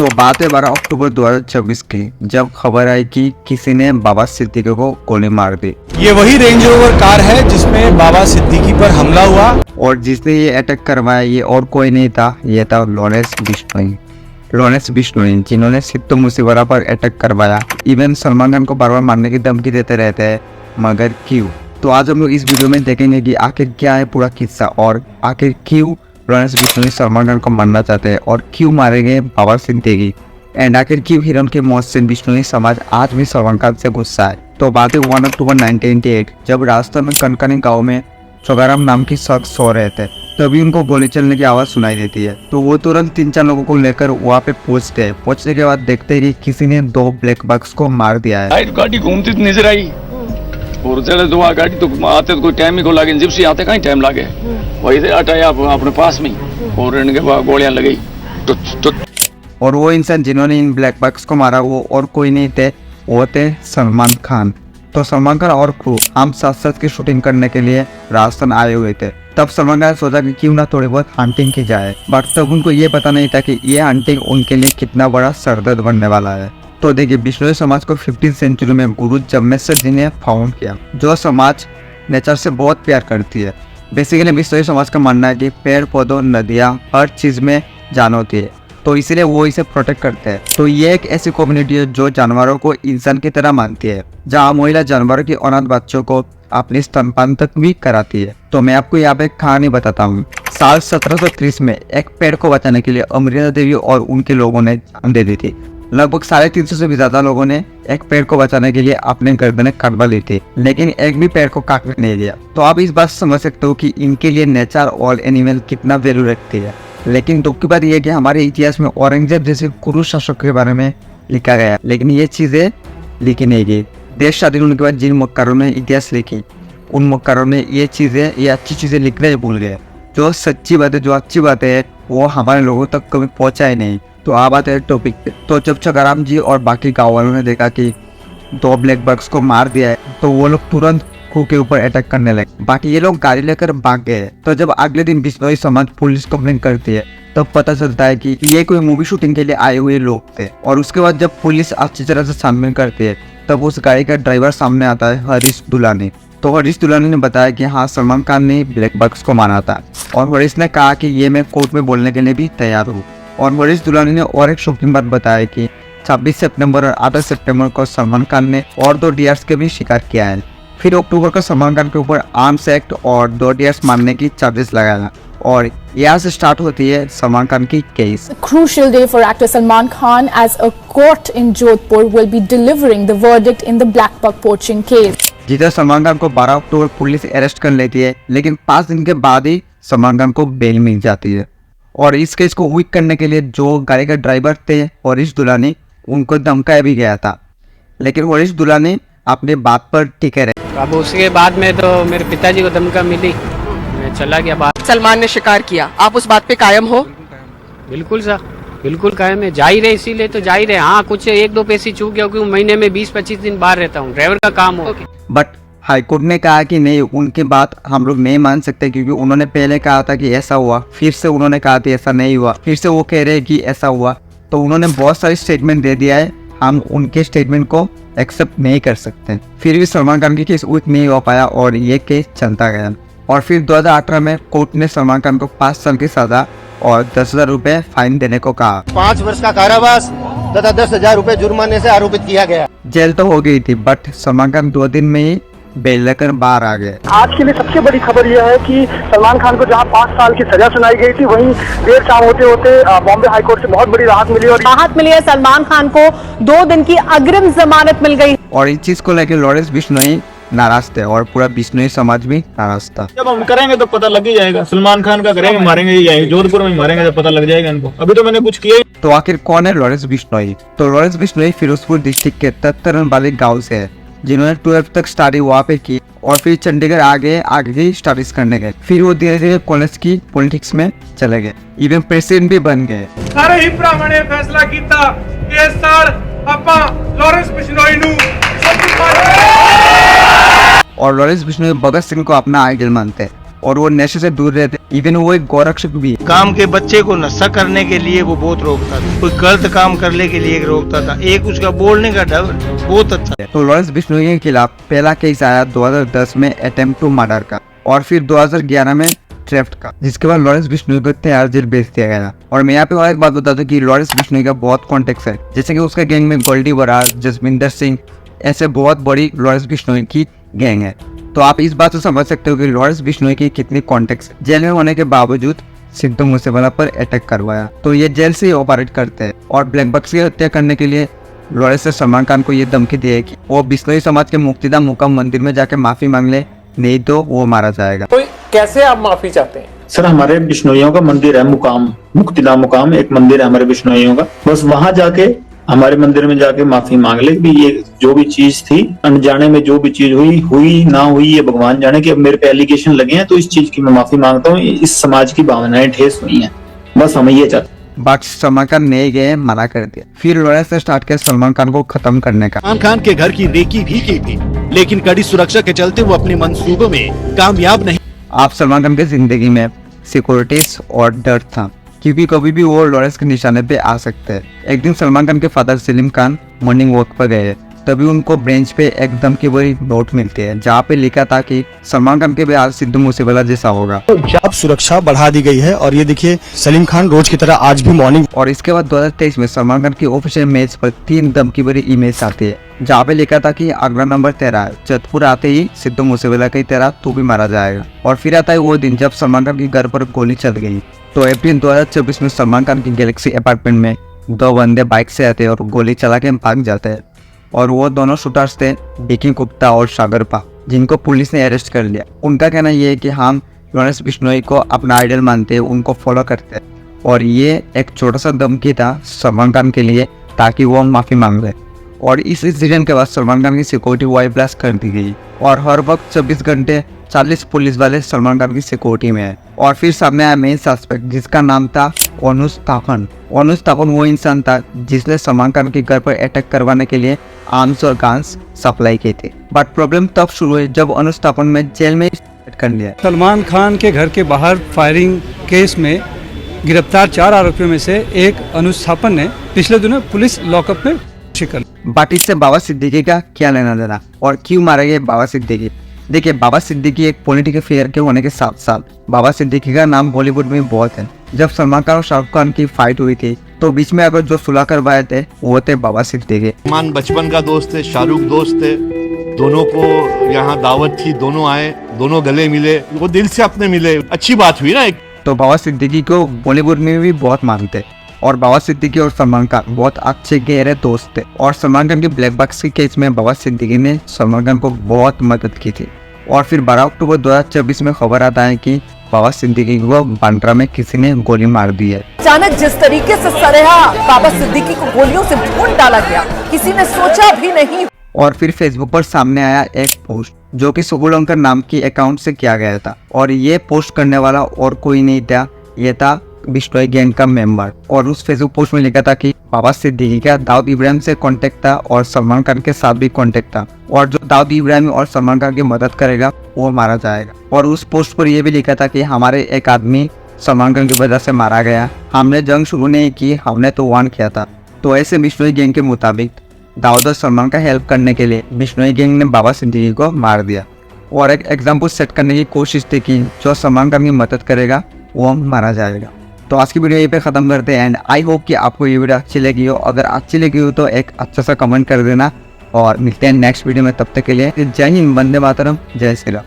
तो बात है 12 अक्टूबर 2024 की, जब खबर आई कि किसी ने बाबा सिद्दीकी को गोली मार दी। ये वही रेंज रोवर कार है जिसमें बाबा सिद्दीकी पर हमला हुआ और जिसने ये अटैक करवाया ये और कोई नहीं था, ये था लॉरेंस बिश्नोई, जिन्होंने सिद्धू मूसेवाला पर अटैक करवाया। इवन सलमान खान को बार बार मारने की धमकी देते रहते हैं, मगर क्यों? तो आज हम लोग इस वीडियो में देखेंगे कि आखिर क्या है पूरा किस्सा और आखिर क्यों लॉरेंस बिश्नोई सलमान खान को मारना चाहते हैं और क्यों मारेंगे बाबा सिद्दीकी, एंड आखिर क्यों हिरन के मौत से बिश्नोई समाज आज भी सलमान खान से गुस्सा है। तो बात है 1 अक्टूबर 1998, जब राजस्थान में कनकनी गाँव में छोगाराम नाम की शख्स सो रहे थे, तभी उनको गोली चलने की आवाज सुनाई देती है। तो वो तुरंत 3-4 लोगों को लेकर वहाँ पे पहुँचते हैं। पहुँचने के बाद देखते हैं कि किसी ने 2 ब्लैक बॉक्स को मार दिया है। गाड़ी घूमती नजर आई और चले तो वहाँ गाड़ी तो आते तो कोई टाइम ही को लागे, जिप्सी आते कहीं टाइम लागे, वही से हटाया अपने पास में और इनके बाद गोलियां लगी तो और वो इंसान जिन्होंने इन ब्लैक बॉक्स को मारा वो और कोई नहीं थे, वो थे सलमान खान। तो सलमान खान और क्रू हम साथ की शूटिंग करने के लिए राजस्थान आए हुए थे। तब सलमान खान सोचा कि क्यों ना थोड़ी बहुत हंटिंग की जाए, बट तब उनको ये पता नहीं था कि ये हंटिंग उनके लिए कितना बड़ा सरदर्द बनने वाला है। तो देखिए, बिश्नोई समाज को 15वीं सेंचुरी में गुरु जम्मेश्वर जी ने फाउंड किया, जो समाज नेचर से बहुत प्यार करती है। बेसिकली बिश्नोई समाज का मानना है कि पेड़ पौधों, नदियाँ, हर चीज़ में जान होती है, तो इसीलिए वो इसे प्रोटेक्ट करते हैं। तो ये एक ऐसी कम्युनिटी है जो जानवरों को इंसान की तरह मानती है, जहाँ महिला जानवरों की अनाथ बच्चों को अपनी स्तनपान तक भी कराती है। तो मैं आपको यहाँ पे एक कहानी बताता हूँ। साल 1730 में एक पेड़ को बचाने के लिए अमृता देवी और उनके लोगों ने जान दे दी थी। लगभग 350 से भी ज्यादा लोगों ने एक पेड़ को बचाने के लिए अपने गर्दनें कटवा ली थी, लेकिन एक भी पेड़ को काटने नहीं दिया। तो आप इस बात समझ सकते हो कि इनके लिए नेचर और एनिमल कितना वैल्यू रखती है। लेकिन दुख की बात यह है कि हमारे इतिहास में औरंगजेब जैसे कुरु शासक के बारे में लिखा गया, लेकिन ये चीजें लिखी नहीं गई। देश स्वाधीन होने के बाद जिन मक्कारों ने इतिहास लिखी, उन मक्कारों ने ये अच्छी चीजें लिखना ही भूल गए। जो सच्ची बात है, जो अच्छी बात है, वो हमारे लोगों तक कभी पहुंचा ही नहीं। तो आ बात है टॉपिक पे। तो जब छोगाराम जी और बाकी गाँव वालों ने देखा कि 2 ब्लैक बॉक्स को मार दिया है, तो वो लोग तुरंत क्रू के ऊपर अटैक करने लगे। बाकी ये लोग गाड़ी लेकर भाग गए। तो जब अगले दिन बिश्नोई समाज पुलिस कंप्लेंट करती है, तब पता चलता है कि ये कोई मूवी शूटिंग के लिए आए हुए लोग थे। और उसके बाद जब पुलिस अच्छी तरह से छानबीन करती है, तब उस गाड़ी का ड्राइवर सामने आता है, हरीश दुलानी। तो हरीश दुलानी ने बताया कि हाँ, सलमान खान ने ब्लैक बॉक्स को मारा था। और हरीश ने कहा कि ये मैं कोर्ट में बोलने के लिए भी तैयार हूँ। और हरीश दुलानी ने और एक शॉकिंग बात बताया कि 26 सितंबर और 8 सितंबर को सलमान खान ने और 2 डियर्स के भी शिकार किया है। फिर अक्टूबर को सलमान खान के ऊपर आर्म्स एक्ट और 2 डियर्स मारने की चार्जेस लगाया और यहाँ से स्टार्ट होती है सलमान खान की case. Crucial day for actor Salman Khan as a court in Jodhpur will be delivering the verdict in the black buck poaching case. जिधर सलमान खान को 12 अक्टूबर पुलिस अरेस्ट कर लेती है, लेकिन 5 दिन के बाद ही सलमान खान को बेल मिल जाती है। और इस केस को वीक करने के लिए जो गाड़ी का ड्राइवर थे हरीश दुलानी, उनको धमकाया भी गया था, लेकिन हरीश दुलानी अपने बात पर टिके रहे। अब उसके बाद में तो मेरे पिताजी को धमका मिली, मैं चला गया बाहर। सलमान ने शिकार किया, आप उस बात पे कायम हो? बिल्कुल सर, बिल्कुल कायम है। जा ही रहे, इसीलिए तो जा ही रहे। हाँ, कुछ 1-2 पैसे चूक गया क्योंकि महीने में 20-25 दिन बाहर रहता हूँ, ड्राइवर का काम हो। बट हाईकोर्ट ने कहा कि नहीं, उनकी बात हम लोग नहीं मान सकते, क्योंकि उन्होंने पहले कहा था कि ऐसा हुआ, फिर से उन्होंने कहा था ऐसा नहीं हुआ, फिर से वो कह रहे हैं कि ऐसा हुआ। तो उन्होंने बहुत सारी स्टेटमेंट दे दिया है, हम उनके स्टेटमेंट को एक्सेप्ट नहीं कर सकते। फिर भी सलमान खान की केस वीक नहीं हो पाया और ये केस चलता गया। और फिर 2018 में कोर्ट ने सलमान खान को 5 साल की सजा और 10,000 रुपए फाइन देने को कहा। 5 वर्ष का कारावास तथा 10,000 रुपए जुर्माने से आरोपित किया गया। जेल तो हो गई थी, बट सलमान खान 2 दिन में ही बेल लेकर बाहर आ गए। आज के लिए सबसे बड़ी खबर यह है कि सलमान खान को जहां 5 साल की सजा सुनाई गई थी, वहीं देर शाम होते होते बॉम्बे हाईकोर्ट से बहुत बड़ी राहत मिली। और राहत मिली है, सलमान खान को 2 दिन की अग्रिम जमानत मिल गई। और इस चीज को लेकर लॉरेंस बिश्नोई नाराज थे और पूरा बिश्नोई समाज भी नाराज था। जब हम करेंगे तो पता लग ही जाएगा। सलमान खान का करेंगे, मारेंगे, यही जोधपुर में मारेंगे, जब पता लग जाएगा इनको। अभी तो मैंने कुछ किया ही। तो आखिर कौन है लॉरेंस बिश्नोई? तो लॉरेंस बिश्नोई फिरोजपुर डिस्ट्रिक्ट के तत्तरन वाले गाँव से है, जिन्होंने 12th तक स्टडी वहाँ पे की और फिर चंडीगढ़ आगे स्टडीज करने गए। फिर वो धीरे धीरे कॉलेज की पॉलिटिक्स में चले गए, इवन प्रेसिडेंट भी बन गए। सारे ही भरावां ने फैसला किया कि इस साल आपां लॉरेंस बिश्नोई नूं और लॉरेंस बिश्नोई भगत सिंह को अपना आइडल मानते हैं। और वो नशे से दूर रहते। इवन वो एक गौरक्षक भी है। काम के बच्चे को नशा करने के लिए वो बहुत रोकता था, कोई गलत काम करने के लिए रोकता था, एक उसका बोलने का ढंग बहुत अच्छा है। तो लॉरेंस बिश्नोई के खिलाफ पहला केस आया 2010 में अटेम्प्ट टू मर्डर का, और फिर 2011 में थेफ्ट का, जिसके बाद लॉरेंस बिश्नोई को तैयार जेल भेज दिया गया। और मैं यहाँ पे और एक बात बता दूं कि लॉरेंस बिश्नोई का बहुत कॉन्टेक्ट है, जैसे कि उसका गैंग में गोल्डी बरार, जसविंदर सिंह, ऐसे बहुत बड़ी लॉरेंस बिश्नोई की गैंग है। तो आप इस बात से समझ सकते हो कि लॉरेंस बिश्नोई की कितनी कॉन्टेक्ट है। जेल में होने के बावजूद सिद्धू मूसेवाला पर अटैक करवाया, तो ये जेल से ही ऑपरेट करते हैं। और ब्लैक बक्स की हत्या करने के लिए लॉरेंस ने सलमान खान को ये धमकी दी है कि वो बिश्नोई समाज के मुक्तिधाम मुकाम मंदिर में जाके माफी मांग ले, नहीं तो वो मारा जाएगा। तो कैसे आप माफी चाहते हैं? सर हमारे बिश्नोइयों का मंदिर है मुकाम, मुक्तिधाम मुकाम एक मंदिर है हमारे बिश्नोइयों का, बस वहां जाके हमारे मंदिर में जाके माफी मांग ले कि ये जो भी चीज थी अनजाने में, जो भी चीज हुई ना हुई ये भगवान जाने। कि अब मेरे पे एलिगेशन लगे हैं तो इस चीज की मैं माफी मांगता हूँ, इस समाज की भावनाएं ठेस हुई हैं, बस हम ये चाहते हैं। बट सलमान खान नहीं गए, मना कर दिया। फिर लॉरेंस ने स्टार्ट किया सलमान खान को खत्म करने का। सलमान खान के घर की रेकी भी की थी, लेकिन कड़ी सुरक्षा के चलते वो अपने मंसूबों में कामयाब नहीं। आप सलमान खान की जिंदगी में सिक्योरिटीज और डर था, क्योंकि कभी भी वो लॉरेंस के निशाने पे आ सकते हैं। एक दिन सलमान खान के father Salim Khan morning walk पर गए, तभी उनको बेंच पे एकदम की बड़ी नोट मिलती है, जहाँ पे लिखा था कि सलमान खान के भी आज सिद्धू मूसेवाला जैसा होगा। अब सुरक्षा बढ़ा दी गई है और ये देखिए सलीम खान रोज की तरह आज भी मॉर्निंग। और इसके बाद 2023 में सलमान खान की ऑफिशियल मेज पर 3 धमकी भरी इमेज आती है, जहाँ पे लिखा था कि अगला नंबर तेरा है, जतपुर आते ही सिद्धू मूसेवाला की तरह तू भी मारा जाएगा। और फिर आता है वो दिन जब सलमान खान के घर पर गोली चल गई। तो अप्रैल 2024 में सलमान खान की गैलेक्सी अपार्टमेंट में 2 बंदे बाइक से आते हैं और गोली चला के भाग जाते हैं। और वो दोनों शूटर्स थे डिकी गुप्ता और सागरपा, जिनको पुलिस ने अरेस्ट कर लिया। उनका कहना ये है कि हम लॉरेंस बिश्नोई को अपना आइडल मानते हैं, उनको फॉलो करते हैं, और ये एक छोटा सा धमकी था सलमान खान के लिए ताकि वो माफी मांग ले। और इस इंसिडेंट के बाद सलमान खान की सिक्योरिटी वाई ब्लास्ट कर दी गई और हर वक्त 24 घंटे 40 पुलिस वाले सलमान खान की सिक्योरिटी में है। और फिर सामने आया मेन सस्पेक्ट, जिसका नाम था अनुज तापन। अनुज तापन वो इंसान था जिसने सलमान खान के घर पर अटैक करवाने के लिए आर्म्स और गन्स सप्लाई किए थे। बट प्रॉब्लम तब शुरू हुई जब अनुज तापन में जेल में कर लिया। सलमान खान के घर के बाहर फायरिंग केस में गिरफ्तार 4 आरोपियों में से एक अनुज तापन ने पिछले दिनों पुलिस लॉकअप में शिकल। बट इससे बाबा सिद्दीकी का क्या लेना देना, और क्यों मारे गए बाबा सिद्दीकी? देखिए, बाबा सिद्दीकी एक पॉलिटिकल फिगर के होने के साथ साथ बाबा सिद्दीकी का नाम बॉलीवुड में बहुत है। जब सलमान खान और शाहरुख खान की फाइट हुई थी तो बीच में अगर जो सुलह करवाए थे वो थे बाबा सिद्दीकी। सलमान बचपन का दोस्त है, शाहरुख दोस्त है, दोनों को यहाँ दावत थी, दोनों आए, दोनों गले मिले, वो दिल से अपने मिले, अच्छी बात हुई ना। तो बाबा सिद्दीकी को बॉलीवुड में भी बहुत मानते, और बाबा सिद्दीकी और सलमान खान बहुत अच्छे गहरे दोस्त थे। और सलमान खान के ब्लैक बक्स के केस में बाबा सिद्दीकी ने सलमान खान को बहुत मदद की थी। और फिर 12 अक्टूबर 2024 में खबर आता है कि बाबा सिद्दीकी को बांद्रा में किसी ने गोली मार दी है। अचानक जिस तरीके से सरेहा बाबा सिद्दीकी को गोलियों से भून डाला गया, किसी ने सोचा भी नहीं। और फिर फेसबुक पर सामने आया एक पोस्ट जो कि सुबुल अंकर नाम की अकाउंट से किया गया था, और ये पोस्ट करने वाला और कोई नहीं था, ये था बिश्नोई गैंग का मेंबर। और उस फेसबुक पोस्ट में लिखा था कि बाबा सिद्दीकी का दाऊद इब्राहिम से कांटेक्ट था और सलमान खान के साथ भी कांटेक्ट था, और जो दाऊद इब्राहिम और सलमान खान की मदद करेगा वो मारा जाएगा। और उस पोस्ट पर यह भी लिखा था कि हमारे एक आदमी सलमान खान की वजह से मारा गया, हमने जंग शुरू नहीं की, हमने तो वार्न किया था। तो ऐसे बिश्नोई गैंग के मुताबिक दाऊद और सलमान का हेल्प करने के लिए बिश्नोई गैंग ने बाबा सिद्दीकी को मार दिया, और एक एग्जाम्पल सेट करने की कोशिश थी कि जो सलमान खान की मदद करेगा वो मारा जाएगा। तो आज की वीडियो यहीं पे खत्म करते हैं, एंड आई होप कि आपको ये वीडियो अच्छी लगी हो। अगर अच्छी लगी हो तो एक अच्छा सा कमेंट कर देना, और मिलते हैं नेक्स्ट वीडियो में। तब तक के लिए जय हिंद, वंदे मातरम, जय श्री राम।